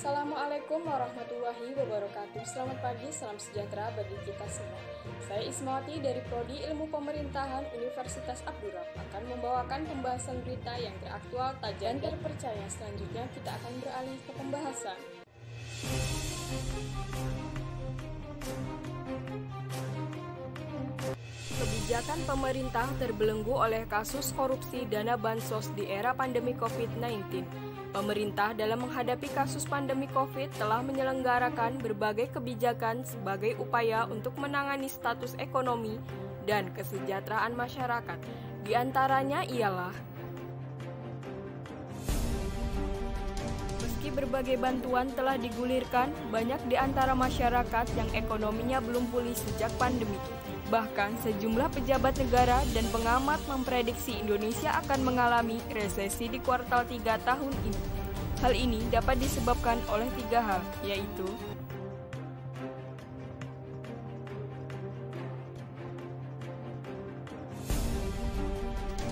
Assalamualaikum warahmatullahi wabarakatuh. Selamat pagi, salam sejahtera bagi kita semua. Saya Ismawati dari Prodi Ilmu Pemerintahan Universitas Abdurrahman akan membawakan pembahasan berita yang teraktual, tajam, dan terpercaya. Selanjutnya kita akan beralih ke pembahasan. Kebijakan pemerintah terbelenggu oleh kasus korupsi dana bansos di era pandemi COVID-19. Pemerintah dalam menghadapi kasus pandemi COVID telah menyelenggarakan berbagai kebijakan sebagai upaya untuk menangani status ekonomi dan kesejahteraan masyarakat. Di antaranya ialah meski berbagai bantuan telah digulirkan, banyak di antara masyarakat yang ekonominya belum pulih sejak pandemi. Bahkan sejumlah pejabat negara dan pengamat memprediksi Indonesia akan mengalami resesi di kuartal 3 tahun ini. Hal ini dapat disebabkan oleh 3 hal, yaitu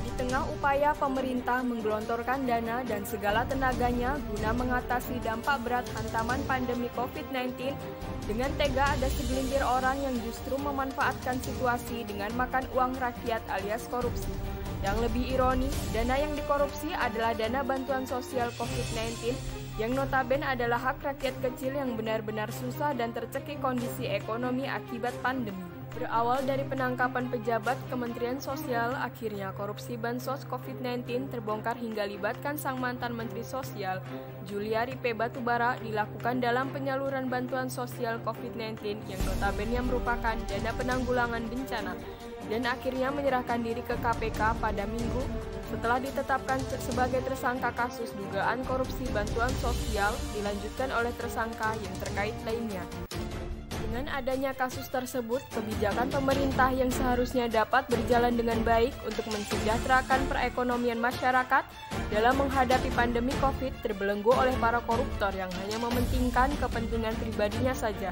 di tengah upaya pemerintah menggelontorkan dana dan segala tenaganya guna mengatasi dampak berat hantaman pandemi COVID-19, dengan tega ada segelintir orang yang justru memanfaatkan situasi dengan makan uang rakyat alias korupsi. Yang lebih ironis, dana yang dikorupsi adalah dana bantuan sosial COVID-19 yang notabene adalah hak rakyat kecil yang benar-benar susah dan tercekik kondisi ekonomi akibat pandemi. Berawal dari penangkapan pejabat Kementerian Sosial, akhirnya korupsi bansos COVID-19 terbongkar hingga libatkan sang mantan Menteri Sosial, Juliari P. Batubara, dilakukan dalam penyaluran bantuan sosial COVID-19 yang notabene merupakan dana penanggulangan bencana, dan akhirnya menyerahkan diri ke KPK pada Minggu setelah ditetapkan sebagai tersangka kasus dugaan korupsi bantuan sosial, dilanjutkan oleh tersangka yang terkait lainnya. Dengan adanya kasus tersebut, kebijakan pemerintah yang seharusnya dapat berjalan dengan baik untuk mensejahterakan perekonomian masyarakat dalam menghadapi pandemi COVID terbelenggu oleh para koruptor yang hanya mementingkan kepentingan pribadinya saja,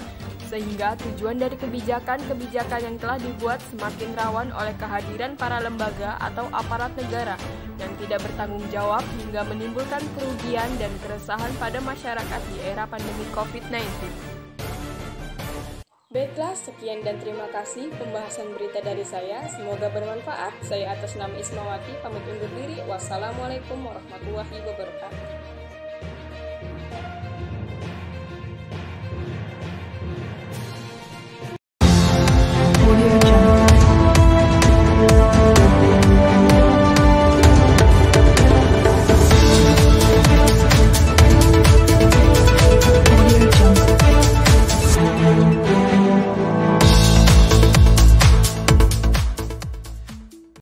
sehingga tujuan dari kebijakan-kebijakan yang telah dibuat semakin rawan oleh kehadiran para lembaga atau aparat negara yang tidak bertanggung jawab hingga menimbulkan kerugian dan keresahan pada masyarakat di era pandemi COVID-19. Baiklah, sekian dan terima kasih pembahasan berita dari saya. Semoga bermanfaat. Saya atas nama Ismawati pamit undur diri. Wassalamualaikum warahmatullahi wabarakatuh.